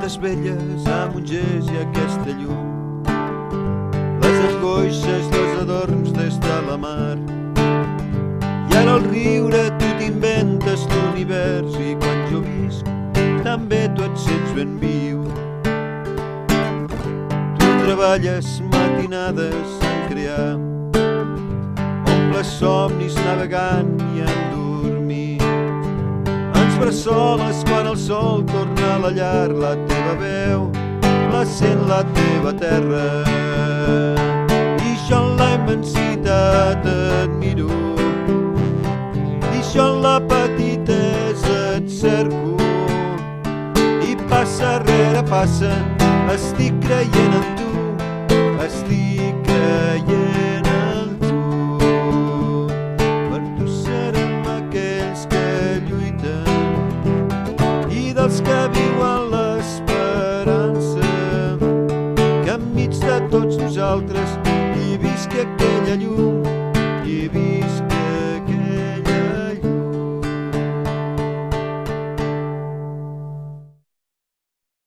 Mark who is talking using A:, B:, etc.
A: cases velles amb un gest i aquesta llum, les angoixes, els adorns des de la mar. I ara al riure tu t'inventes l'univers i quan jo visc també tu et sents ben viu. Tu treballes matinades en crear, omples somnis navegant i en dormir. Ens bressoles quan el sol torna a la llar, la teva veu la sent la teva terra. I jo en la immensitat et miro, i jo en la petitesa et cerco, i passa rere passa estic creient en tu, estic creient en tu. Per tu serem aquells que lluiten i dels que viuen l'esperança, que enmig de tots nosaltres hi visqui aquella llum, hi visqui